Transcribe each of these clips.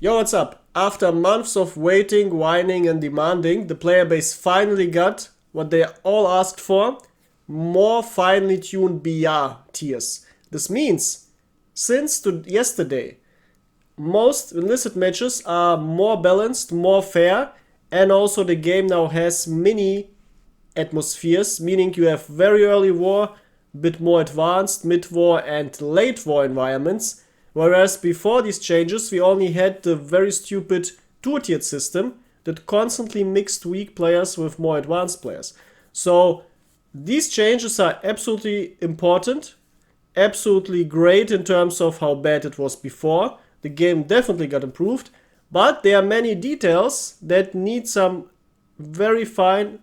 Yo, what's up? After months of waiting, whining and demanding, the player base finally got what they all asked for: more finely tuned BR tiers. This means, since yesterday, most Enlisted matches are more balanced, more fair, and also the game now has mini atmospheres, meaning you have very early war, bit more advanced, mid-war and late war environments. Whereas before these changes, we only had the very stupid two-tiered system that constantly mixed weak players with more advanced players. So these changes are absolutely important, absolutely great in terms of how bad it was before. The game definitely got improved, but there are many details that need some very fine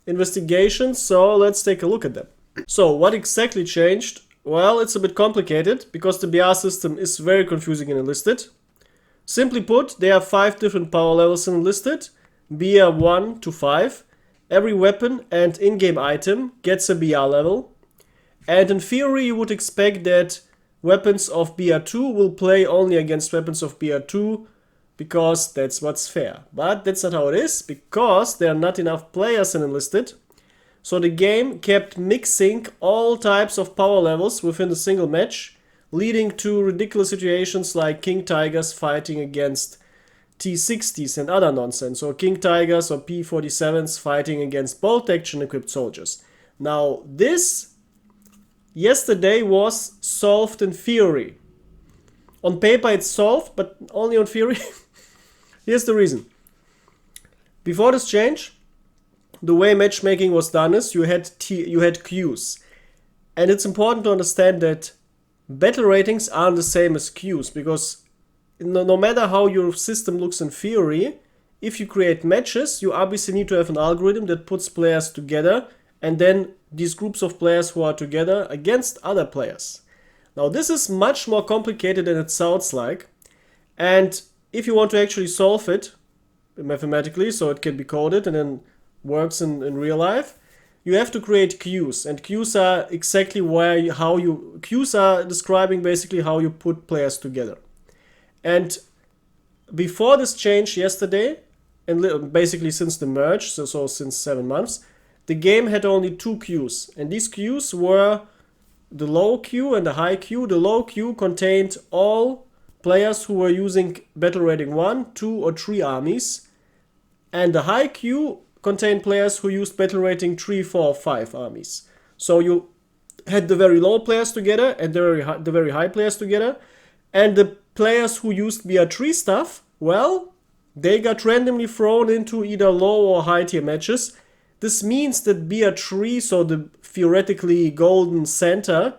investigation, so let's take a look at them. So what exactly changed? Well, it's a bit complicated because the BR system is very confusing in Enlisted. Simply put, there are 5 different power levels in Enlisted, BR 1 to 5. Every weapon and in-game item gets a BR level. And in theory, you would expect that weapons of BR 2 will play only against weapons of BR 2 because that's what's fair. But that's not how it is, because there are not enough players in Enlisted. So the game kept mixing all types of power levels within a single match, leading to ridiculous situations like King Tigers fighting against T60s and other nonsense, or King Tigers or P47s fighting against bolt action equipped soldiers. Now this yesterday was solved in theory. On paper it's solved, but only on theory. Here's the reason. Before this change, the way matchmaking was done is you had queues. And it's important to understand that battle ratings aren't the same as queues, because no matter how your system looks in theory, if you create matches, you obviously need to have an algorithm that puts players together, and then these groups of players who are together against other players. Now this is much more complicated than it sounds like, and if you want to actually solve it mathematically, so it can be coded and then works in real life, you have to create queues, and queues are exactly queues are describing basically how you put players together. And before this change yesterday, and basically since the merge, so since 7 months, the game had only 2 queues, and these queues were the low queue and the high queue. The low queue contained all players who were using battle rating 1, 2 or 3 armies, and the high queue contained players who used battle rating 3, 4 or 5 armies. So you had the very low players together and the very high players together, and the players who used BR3 stuff, well, they got randomly thrown into either low or high tier matches. This means that BR3, so the theoretically golden center,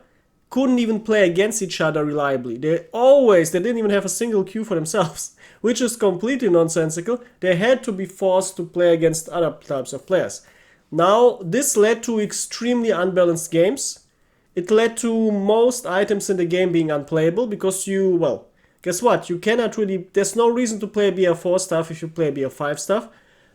couldn't even play against each other reliably. They didn't even have a single queue for themselves, which is completely nonsensical. They had to be forced to play against other types of players. Now, this led to extremely unbalanced games. It led to most items in the game being unplayable because guess what? There's no reason to play BR4 stuff if you play BR5 stuff,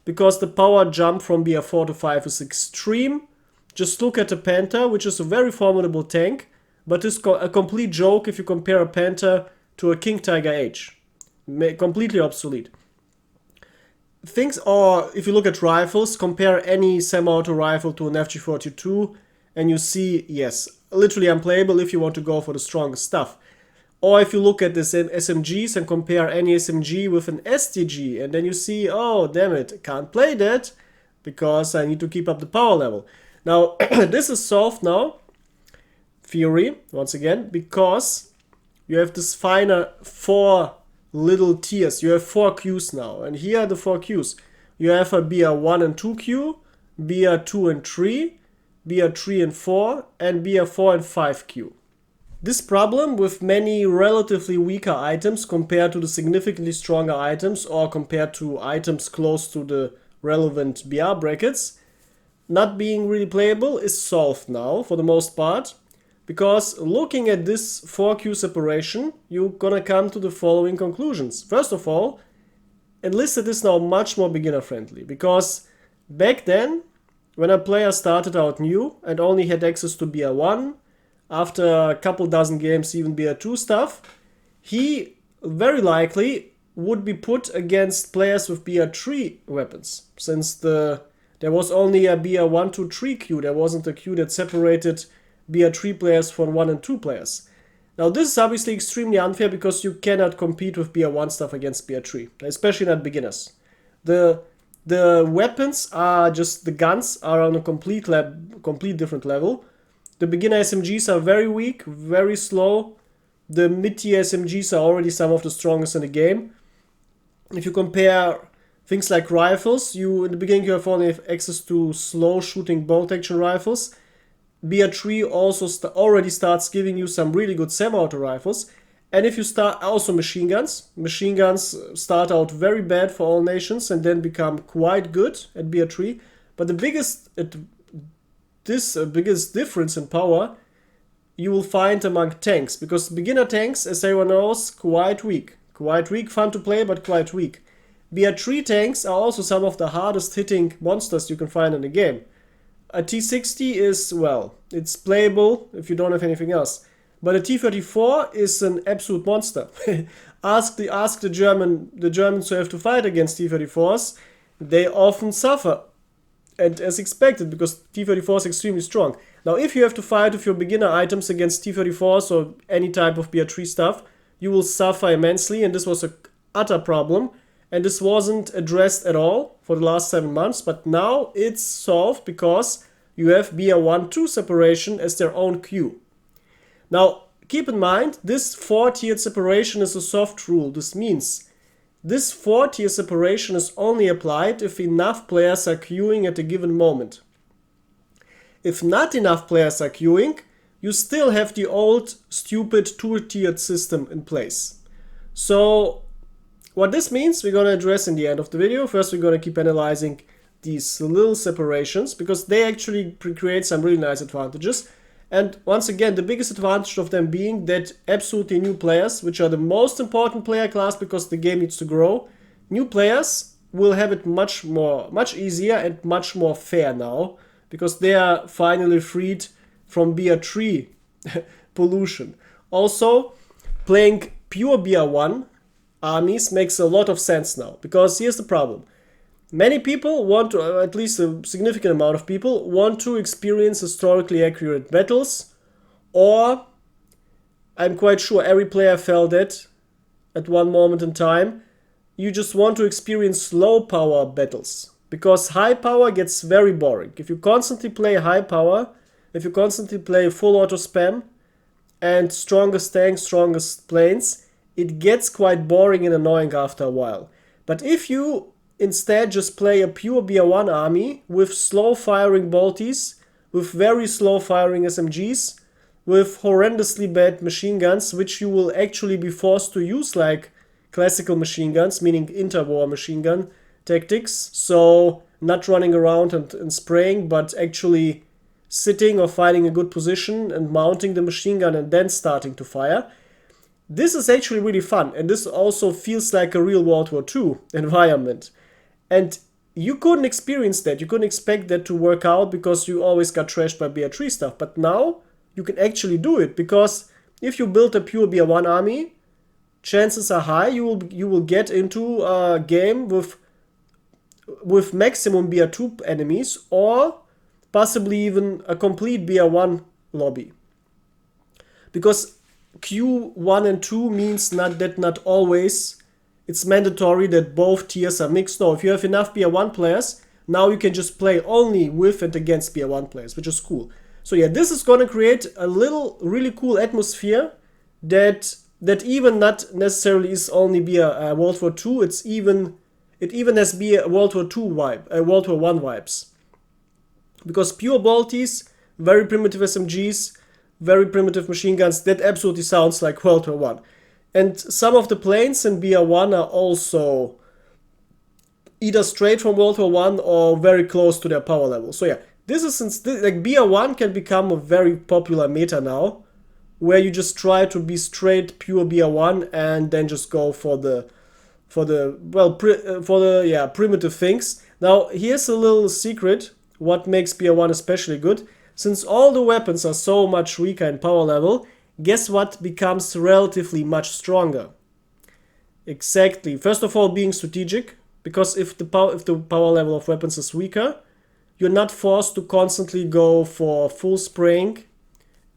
because the power jump from BR4 to 5 is extreme. Just look at the Panther, which is a very formidable tank, but it's a complete joke if you compare a Panther to a King Tiger H. Completely obsolete. Or if you look at rifles, compare any semi-auto rifle to an FG42, and you see, yes, literally unplayable if you want to go for the strongest stuff. Or if you look at this in SMGs and compare any SMG with an STG, and then you see, oh, damn it, I can't play that because I need to keep up the power level. Now, this is solved now, theory, once again, because you have this finer 4 little tiers. You have 4 queues now, and here are the 4 queues. You have a BR1 and 2 queue, BR2 and 3, BR3 and 4, and BR4 and 5 queue. This problem with many relatively weaker items compared to the significantly stronger items, or compared to items close to the relevant BR brackets, not being really playable, is solved now for the most part. Because looking at this 4Q separation, you're gonna come to the following conclusions. First of all, Enlisted is now much more beginner friendly, because back then, when a player started out new and only had access to BR1, after a couple dozen games even BR2 stuff, he very likely would be put against players with BR3 weapons, since there was only a BR1 to 3 queue. There wasn't a queue that separated BR3 players from 1 and 2 players. Now this is obviously extremely unfair because you cannot compete with BR1 stuff against BR3, especially not beginners. The weapons are just, the guns are on a complete different level. The beginner SMGs are very weak, very slow. The mid-tier SMGs are already some of the strongest in the game. If you compare things like rifles, in the beginning you have only access to slow shooting bolt action rifles. BR3 also already starts giving you some really good semi-auto rifles. And if you start also machine guns start out very bad for all nations and then become quite good at BR3. But the biggest difference in power you will find among tanks, because beginner tanks, as everyone knows, quite weak, fun to play, but quite weak. BR3 tanks are also some of the hardest hitting monsters you can find in the game. A T60 is, well, it's playable if you don't have anything else. But a T34 is an absolute monster. ask the Germans who have to fight against T34s, they often suffer. And as expected, because T34 is extremely strong. Now, if you have to fight with your beginner items against T34s or any type of BR3 stuff, you will suffer immensely, and this was an utter problem. And this wasn't addressed at all for the last 7 months, but now it's solved because you have BR1-2 separation as their own queue. Now, keep in mind, this 4-tiered separation is a soft rule. This means this 4-tier separation is only applied if enough players are queuing at a given moment. If not enough players are queuing, you still have the old stupid 2-tiered system in place. So what this means, we're going to address in the end of the video. First, we're going to keep analyzing these little separations because they actually create some really nice advantages. And once again, the biggest advantage of them being that absolutely new players, which are the most important player class because the game needs to grow, new players will have it much easier and much more fair now because they are finally freed from BR3 pollution. Also, playing pure BR1 armies makes a lot of sense now because here's the problem. Many people want to, at least a significant amount of people, want to experience historically accurate battles, or I'm quite sure every player felt it at one moment in time. You just want to experience low power battles because high power gets very boring. If you constantly play high power, if you constantly play full auto spam and strongest tanks, strongest planes, it gets quite boring and annoying after a while. But if you instead just play a pure BR1 army with slow firing bolties, with very slow firing SMGs, with horrendously bad machine guns, which you will actually be forced to use like classical machine guns, meaning interwar machine gun tactics. So not running around and spraying, but actually sitting or finding a good position and mounting the machine gun and then starting to fire. This is actually really fun, and this also feels like a real World War II environment. And you couldn't experience that. You couldn't expect that to work out because you always got trashed by BR3 stuff. But now you can actually do it because if you build a pure BR1 army, chances are high you will get into a game with maximum BR2 enemies or possibly even a complete BR1 lobby. Because Q1 and 2 means not always it's mandatory that both tiers are mixed. No, if you have enough BR1 players, now you can just play only with and against BR1 players, which is cool. So yeah, this is going to create a little really cool atmosphere that even not necessarily is only World War II. It even has World War II vibe, World War I vibes. Because pure bolties, very primitive SMGs, very primitive machine guns, that absolutely sounds like World War I. And some of the planes in BR1 are also either straight from World War I or very close to their power level. So yeah, this is like BR1 can become a very popular meta now, where you just try to be straight pure BR1 and then just go for the primitive things. Now here's a little secret what makes BR1 especially good. Since all the weapons are so much weaker in power level, guess what becomes relatively much stronger? Exactly. First of all, being strategic, because if the power level of weapons is weaker, you're not forced to constantly go for full spraying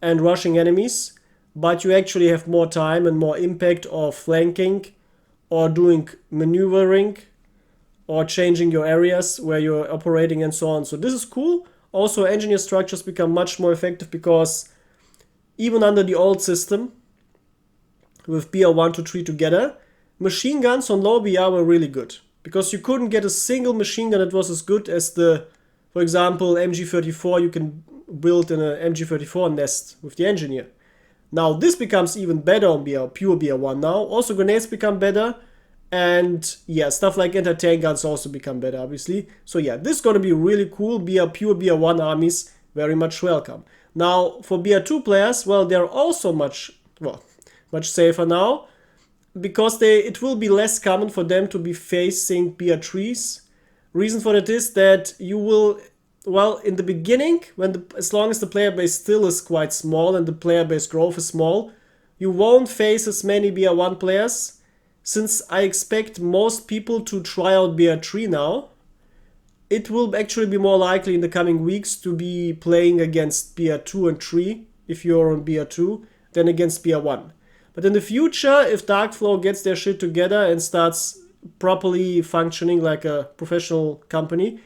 and rushing enemies, but you actually have more time and more impact of flanking or doing maneuvering or changing your areas where you're operating and so on. So this is cool. Also, engineer structures become much more effective because even under the old system, with BR 1 to 3 together, machine guns on low BR were really good. Because you couldn't get a single machine gun that was as good as the, for example, MG34 you can build in an MG34 nest with the engineer. Now this becomes even better on BR, pure BR1 now. Also grenades become better. And yeah, stuff like anti-tank guns also become better, obviously. So yeah, this is going to be really cool. Pure BR1 armies, very much welcome. Now, for BR2 players, well, they're also much safer now. Because it will be less common for them to be facing BR3s. Reason for that is that you will, well, in the beginning, as long as the player base still is quite small and the player base growth is small, you won't face as many BR1 players, since I expect most people to try out BR3 now. It will actually be more likely in the coming weeks to be playing against BR2 and 3, if you're on BR2, than against BR1. But in the future, if Darkflow gets their shit together and starts properly functioning like a professional company,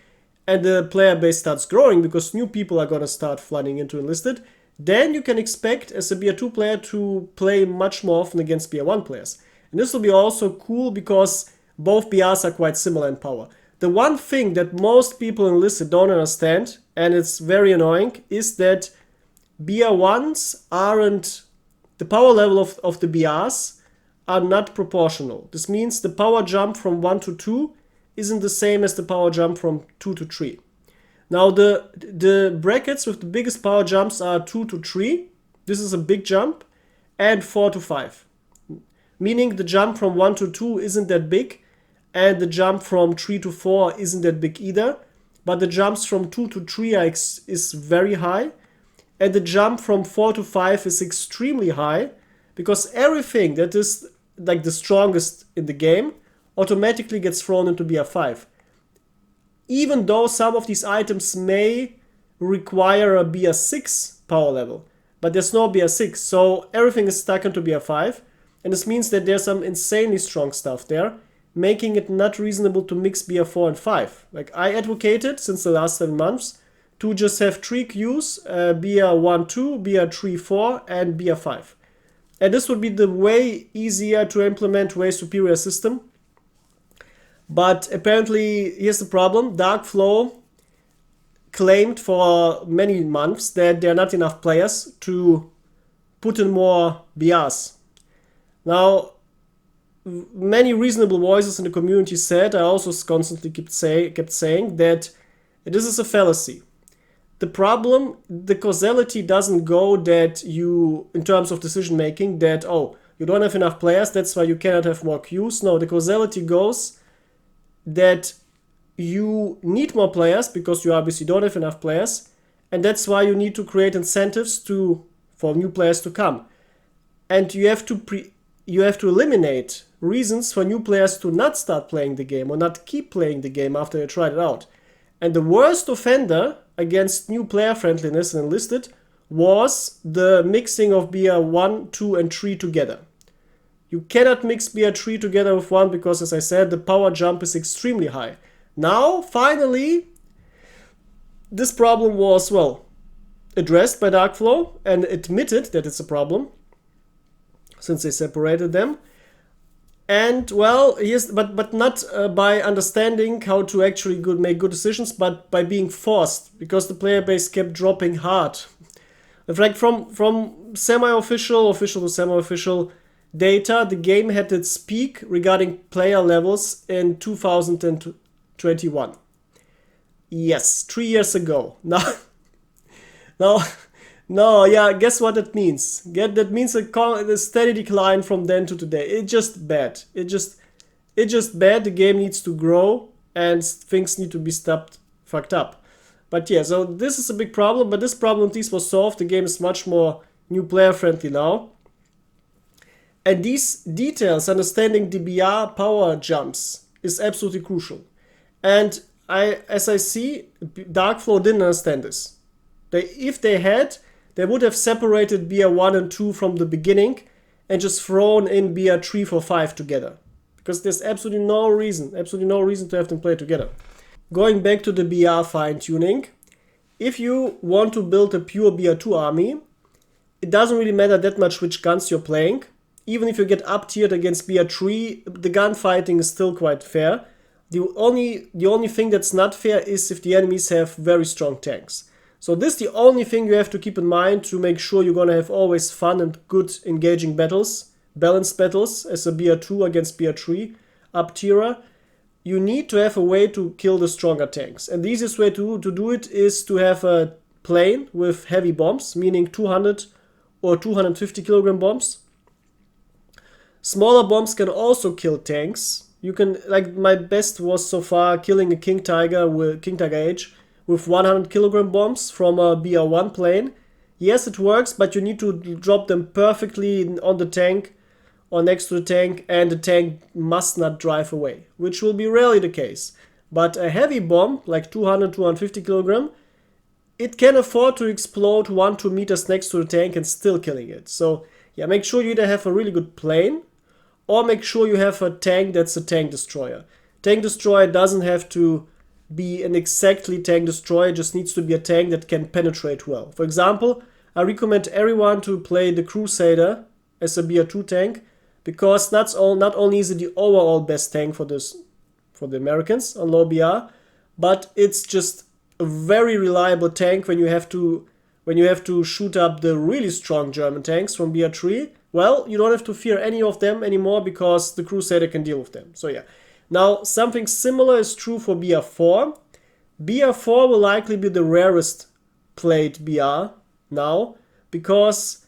and the player base starts growing because new people are gonna start flooding into Enlisted, then you can expect as a BR2 player to play much more often against BR1 players. And this will be also cool because both BRs are quite similar in power. The one thing that most people in Enlisted don't understand, and it's very annoying, is that BR1s aren't... The power level of the BRs are not proportional. This means the power jump from 1 to 2 isn't the same as the power jump from 2 to 3. Now the brackets with the biggest power jumps are 2 to 3. This is a big jump. And 4 to 5. Meaning the jump from 1 to 2 isn't that big. And the jump from 3 to 4 isn't that big either. But the jumps from 2 to 3 is very high. And the jump from 4 to 5 is extremely high, because everything that is like the strongest in the game automatically gets thrown into BR5. Even though some of these items may require a BR6 power level, but there's no BR6, so everything is stuck into BR5, and this means that there's some insanely strong stuff there, making it not reasonable to mix BR4 and 5. Like I advocated since the last 7 months, to just have 3 queues, BR1, 2, BR3, 4, and BR5. And this would be the way easier to implement, way superior system. But apparently, here's the problem. Darkflow claimed for many months that there are not enough players to put in more BRs. Now, many reasonable voices in the community said, I also constantly kept saying that this is a fallacy. The problem, the causality doesn't go that you, in terms of decision making, that, oh, you don't have enough players, that's why you cannot have more queues. No, the causality goes that you need more players because you obviously don't have enough players, and that's why you need to create incentives for new players to come. And you have to eliminate reasons for new players to not start playing the game or not keep playing the game after they tried it out. And the worst offender against new player friendliness in Enlisted was the mixing of BR1, 2, and 3 together. You cannot mix BR3 together with 1 because, as I said, the power jump is extremely high. Now, finally, this problem was, well, addressed by Darkflow and admitted that it's a problem, since they separated them. And, well, yes, but not by understanding how to actually make good decisions, but by being forced, because the player base kept dropping hard. In fact, from semi-official, official to semi-official data, the game had its peak regarding player levels in 2021. Yes, 3 years ago. No, yeah, guess what that means? That means a steady decline from then to today. It's just bad. It's just bad. The game needs to grow and things need to be fucked up. But yeah, so this is a big problem, but this problem at least was solved. The game is much more new player friendly now. And these details, understanding the BR power jumps, is absolutely crucial. And as I see, Darkflow didn't understand this. If they had, they would have separated BR1 and 2 from the beginning and just thrown in BR3 for 5 together. Because there's absolutely no reason to have them play together. Going back to the BR fine-tuning, if you want to build a pure BR2 army, it doesn't really matter that much which guns you're playing. Even if you get up-tiered against BR3, the gunfighting is still quite fair. The only thing that's not fair is if the enemies have very strong tanks. So this is the only thing you have to keep in mind to make sure you're gonna have always fun and good engaging battles, balanced battles as a BR2 against BR3 up-tierer. You need to have a way to kill the stronger tanks. And the easiest way to do it is to have a plane with heavy bombs, meaning 200 or 250 kilogram bombs. Smaller bombs can also kill tanks. You can, like my best was so far killing a King Tiger Age with 100 kilogram bombs from a BR1 plane. Yes, it works, but you need to drop them perfectly on the tank or next to the tank, and the tank must not drive away, which will be rarely the case. But a heavy bomb, like 200, 250 kilogram, it can afford to explode 1-2 meters next to the tank and still killing it. So yeah, make sure you either have a really good plane or make sure you have a tank that's a tank destroyer. Tank destroyer doesn't have to be an exactly tank destroyer, it just needs to be a tank that can penetrate well. For example, I recommend everyone to play the Crusader as a BR2 tank, because not only is it the overall best tank for the Americans on low BR, but it's just a very reliable tank when you have to shoot up the really strong German tanks from BR3. Well, you don't have to fear any of them anymore because the Crusader can deal with them. So yeah. Now, something similar is true for BR4. BR4 will likely be the rarest played BR now, because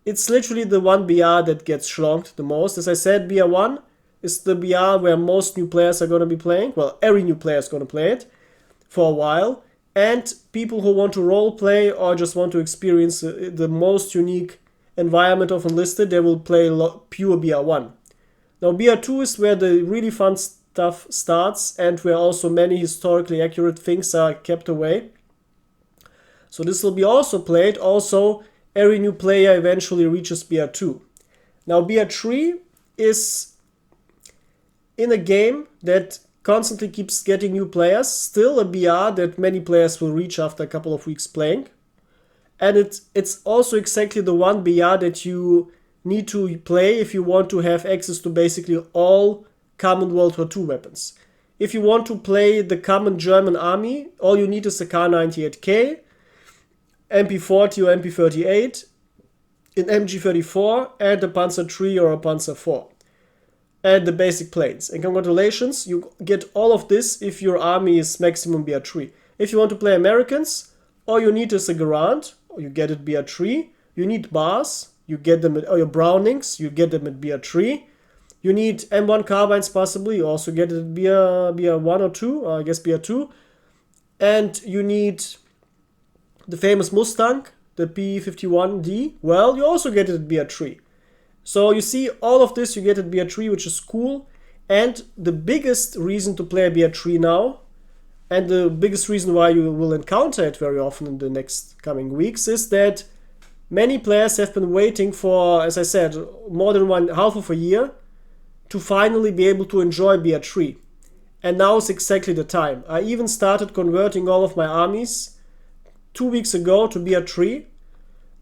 it's literally the one BR that gets schlonked the most. As I said, BR1 is the BR where most new players are going to be playing. Well, every new player is going to play it for a while. And people who want to role play or just want to experience the most unique environment of Enlisted, they will play pure BR1. Now BR2 is where the really fun stuff starts and where also many historically accurate things are kept away. So this will be also played. Also, every new player eventually reaches BR2. Now BR3 is in a game that constantly keeps getting new players, still a BR that many players will reach after a couple of weeks playing. And it's also exactly the one BR that you need to play if you want to have access to basically all common World War II weapons. If you want to play the common German army, all you need is a K98K, MP40 or MP38, an MG34, and a Panzer III or a Panzer IV. And the basic planes. And congratulations, you get all of this if your army is maximum BR3. If you want to play Americans, all you need is a Garand, or you get it BR3. You need bars, you get them at, or your Brownings, you get them at BR3. You need M1 carbines possibly, you also get it at BR1 or 2, or I guess BR2. And you need the famous Mustang, the P51D, well, you also get it at BR3. So you see, all of this you get at BR3, which is cool. And the biggest reason to play BR3 now, and the biggest reason why you will encounter it very often in the next coming weeks, is that many players have been waiting for, as I said, more than half of a year to finally be able to enjoy BR3. And now is exactly the time. I even started converting all of my armies 2 weeks ago to BR3,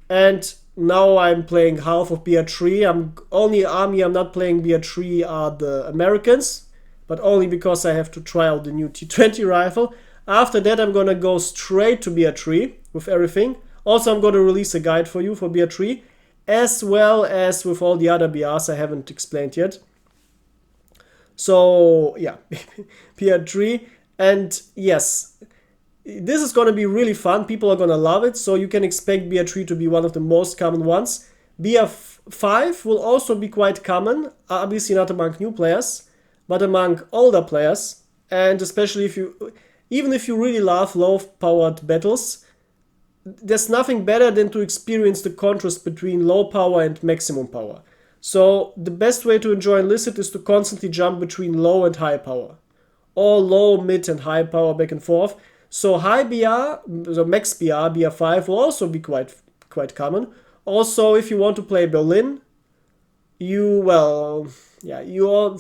and now I'm playing half of BR3. Only army I'm not playing BR3 are the Americans, but only because I have to try out the new T20 rifle. After that, I'm gonna go straight to BR3 with everything. Also, I'm gonna release a guide for you for BR3, as well as with all the other BRs I haven't explained yet. So yeah, BR3, and yes, this is going to be really fun. People are going to love it, so you can expect BR3 to be one of the most common ones. BR5 will also be quite common, obviously not among new players, but among older players, and especially even if you really love low-powered battles, there's nothing better than to experience the contrast between low power and maximum power. So the best way to enjoy Enlisted is to constantly jump between low and high power, or low, mid, and high power back and forth. So high BR, so max BR, BR5 will also be quite common. Also, if you want to play Berlin, you well, yeah, you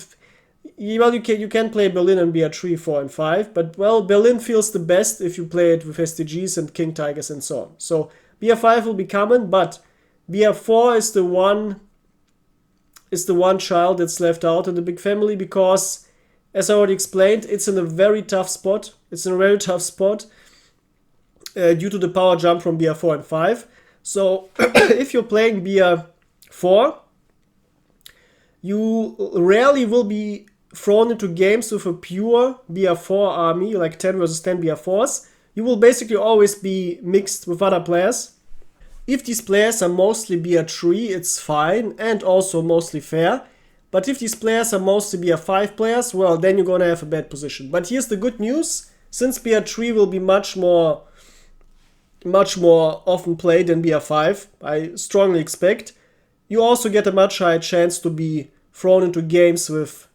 can play Berlin and BR3, 4, and 5, but well, Berlin feels the best if you play it with STGs and King Tigers and so on. So BR5 will be common, but BR4 is the one child that's left out in the big family because, as I already explained, it's in a very tough spot. It's in a very tough spot due to the power jump from BR4 and 5. So if you're playing BR4, you rarely will be thrown into games with a pure BR4 army, like 10 versus 10 BR4s. You will basically always be mixed with other players. If these players are mostly BR3, it's fine and also mostly fair. But if these players are mostly BR5 players, well, then you're gonna have a bad position. But here's the good news. Since BR3 will be much more often played than BR5, I strongly expect, you also get a much higher chance to be thrown into games with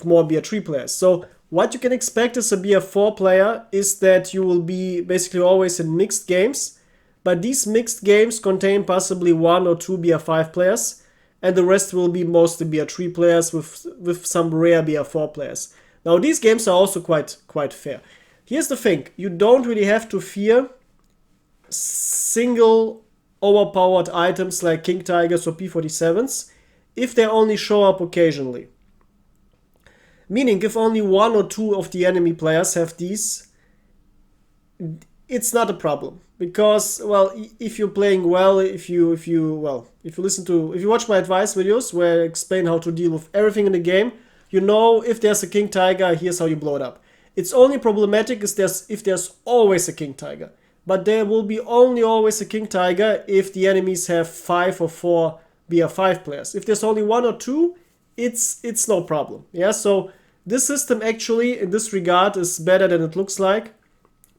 more BR3 players. So what you can expect as a BR4 player is that you will be basically always in mixed games, but these mixed games contain possibly 1 or 2 BR5 players, and the rest will be mostly BR3 players with some rare BR4 players. Now these games are also quite fair. Here's the thing, you don't really have to fear single overpowered items like King Tigers or P47s if they only show up occasionally. Meaning, if only 1 or 2 of the enemy players have these, it's not a problem. Because, well, if you're playing well, if you watch my advice videos where I explain how to deal with everything in the game, you know if there's a King Tiger, here's how you blow it up. It's only problematic if there's always a King Tiger. But there will be only always a King Tiger if the enemies have 5 or 4 BR5 players. If there's only 1 or 2, it's no problem. Yeah, so this system actually, in this regard, is better than it looks like,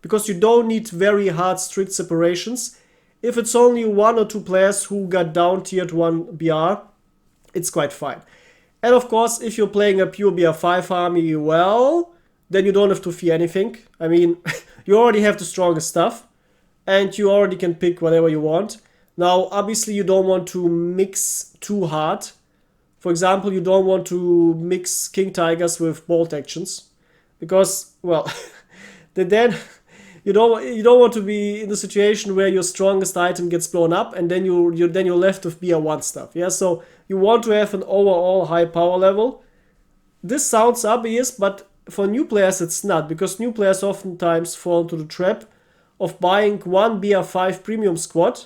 because you don't need very hard strict separations. If it's only 1 or 2 players who got down tiered 1 BR, it's quite fine. And of course, if you're playing a pure BR5 army, well, then you don't have to fear anything. I mean, you already have the strongest stuff, and you already can pick whatever you want. Now, obviously, you don't want to mix too hard. For example, you don't want to mix King Tigers with bolt actions, because, well, then you don't want to be in the situation where your strongest item gets blown up and then you're left with BR1 stuff. Yeah, so you want to have an overall high power level. This sounds obvious, but for new players it's not, because new players oftentimes fall into the trap of buying one BR5 premium squad,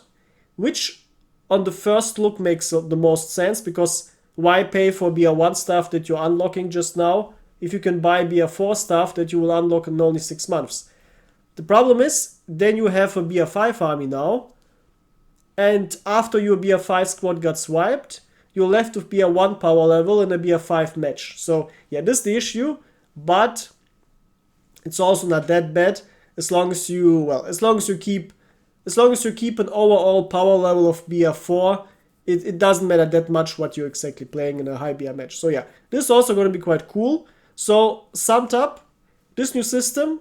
which on the first look makes the most sense, because why pay for BR1 stuff that you're unlocking just now if you can buy BR4 stuff that you will unlock in only 6 months? The problem is, then you have a BR5 army now, and after your BR5 squad got swiped, you're left with BR1 power level and a BR5 match. So yeah, this is the issue, but it's also not that bad as long as you keep an overall power level of BR4. It doesn't matter that much what you're exactly playing in a high BR match. So yeah, this is also going to be quite cool. So summed up, this new system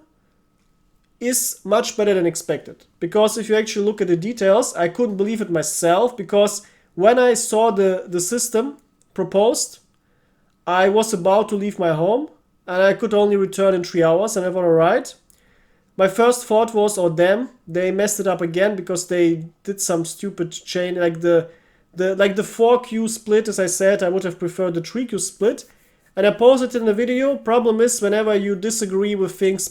is much better than expected. Because if you actually look at the details, I couldn't believe it myself, because when I saw the system proposed, I was about to leave my home and I could only return in 3 hours, and I thought, alright. My first thought was, oh damn, they messed it up again because they did some stupid chain, like the 4Q split. As I said, I would have preferred the 3Q split. And I posted it in the video. Problem is, whenever you disagree with things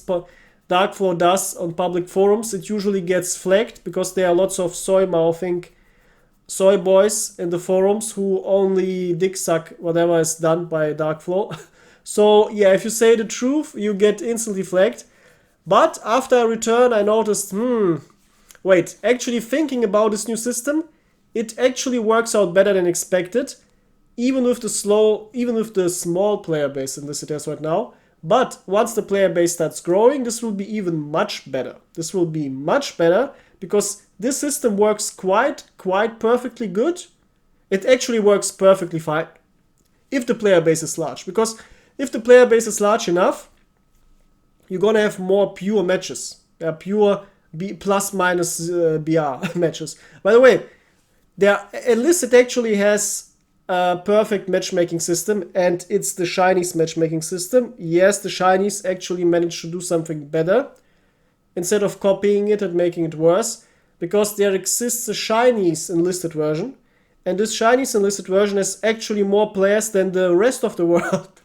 Darkflow does on public forums, it usually gets flagged, because there are lots of soy-mouthing soy boys in the forums who only dick suck whatever is done by Darkflow. So yeah, if you say the truth, you get instantly flagged. But after I returned, I noticed, wait, actually thinking about this new system, it actually works out better than expected, even with the small player base in this it has right now. But once the player base starts growing, this will be even much better. This will be much better because this system works quite perfectly good it actually works perfectly fine if the player base is large. Because if the player base is large enough, you're gonna have more pure matches. Pure plus minus BR matches. By the way, Enlisted actually has a perfect matchmaking system, and it's the Shinies matchmaking system. Yes, the Shinies actually managed to do something better instead of copying it and making it worse, because there exists a Shinies Enlisted version, and this Shinies Enlisted version has actually more players than the rest of the world.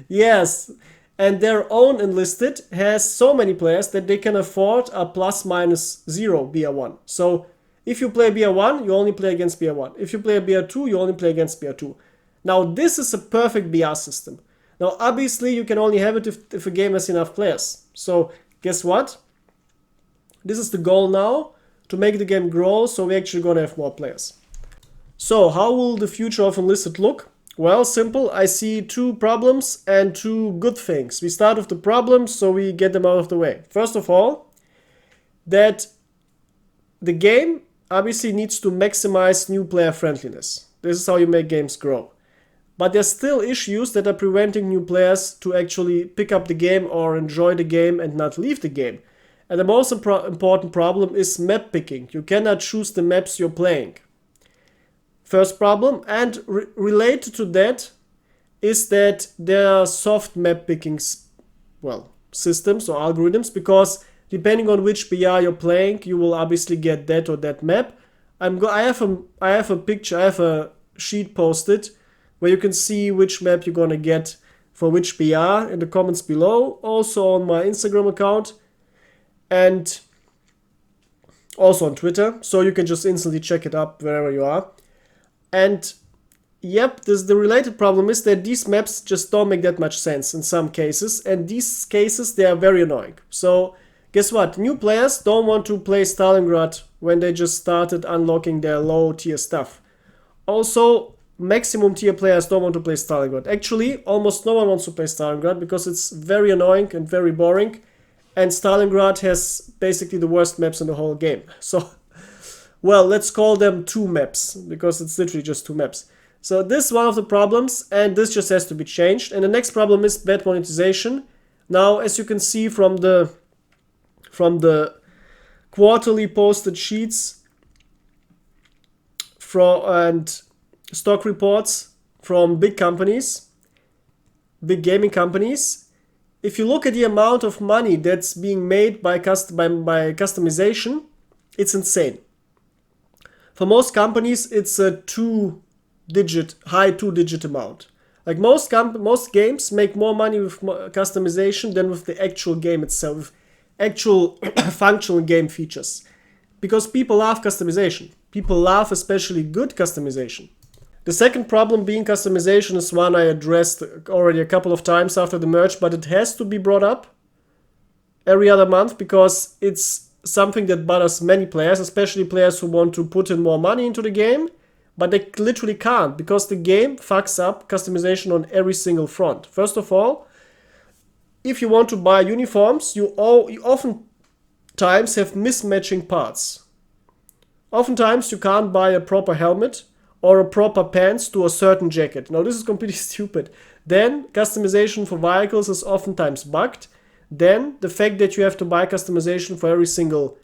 Yes, and their own Enlisted has so many players that they can afford a plus minus 0 BR1. So if you play BR1, you only play against BR1. If you play BR2, you only play against BR2. Now this is a perfect BR system. Now obviously you can only have it if a game has enough players. So guess what? This is the goal now, to make the game grow, so we're actually gonna have more players. So how will the future of Enlisted look? Well, simple. I see 2 problems and 2 good things. We start with the problems, so we get them out of the way. First of all, that the game obviously needs to maximize new player friendliness. This is how you make games grow. But there's still issues that are preventing new players to actually pick up the game or enjoy the game and not leave the game. And the most important problem is map picking. You cannot choose the maps you're playing. First problem, and related to that is that there are soft map picking systems or algorithms, because depending on which BR you're playing, you will obviously get that or that map. I have a picture, I have a sheet posted where you can see which map you're gonna get for which BR in the comments below, also on my Instagram account and also on Twitter, so you can just instantly check it up wherever you are. And yep, the related problem is that these maps just don't make that much sense in some cases, and these cases, they are very annoying. So guess what? New players don't want to play Stalingrad when they just started unlocking their low tier stuff. Also, maximum tier players don't want to play Stalingrad. Actually, almost no one wants to play Stalingrad because it's very annoying and very boring, and Stalingrad has basically the worst maps in the whole game. So well, let's call them 2 maps, because it's literally just 2 maps. So this is one of the problems, and this just has to be changed. And the next problem is bad monetization. Now, as you can see from the quarterly posted sheets and stock reports from big companies, big gaming companies, if you look at the amount of money that's being made by customization, it's insane. For most companies, it's a high two-digit amount. Like most games make more money with customization than with the actual game itself, with actual functional game features. Because people love customization. People love especially good customization. The second problem being customization is one I addressed already a couple of times after the merge, but it has to be brought up every other month because it's something that bothers many players, especially players who want to put in more money into the game, but they literally can't because the game fucks up customization on every single front. First of all, if you want to buy uniforms, you oftentimes have mismatching parts. Oftentimes you can't buy a proper helmet or a proper pants to a certain jacket. Now this is completely stupid. Then customization for vehicles is oftentimes bugged. Then the fact that you have to buy customization for every single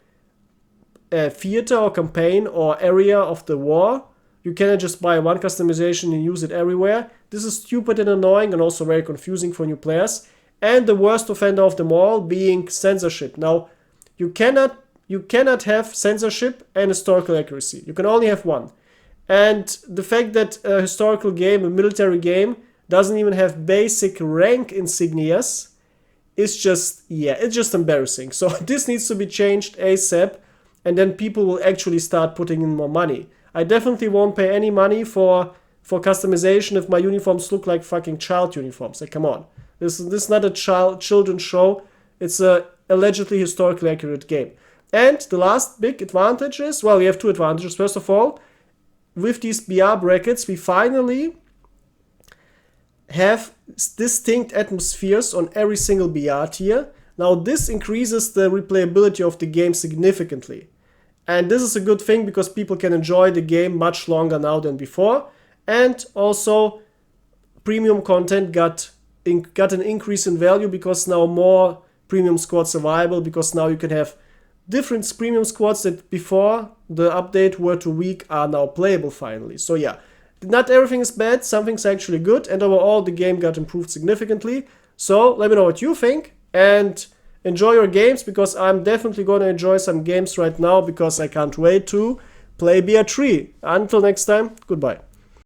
theater or campaign or area of the war. You cannot just buy one customization and use it everywhere. This is stupid and annoying and also very confusing for new players. And the worst offender of them all being censorship. Now, you cannot have censorship and historical accuracy. You can only have one. And the fact that a historical game, a military game, doesn't even have basic rank insignias is just, it's just embarrassing. So this needs to be changed ASAP, and then people will actually start putting in more money. I definitely won't pay any money for customization if my uniforms look like fucking child uniforms. Like, come on. This is not a children's show. It's a allegedly historically accurate game. And the last big advantage is, well, we have 2 advantages. First of all, with these BR brackets, we finally have distinct atmospheres on every single BR tier. Now this increases the replayability of the game significantly. And this is a good thing because people can enjoy the game much longer now than before. And also, premium content got an increase in value because now more premium squads are viable, because now you can have different premium squads that before the update were too weak are now playable finally. So yeah, not everything is bad, something's actually good, and overall the game got improved significantly. So let me know what you think, and enjoy your games, because I'm definitely going to enjoy some games right now because I can't wait to play BR3. Until next time, goodbye.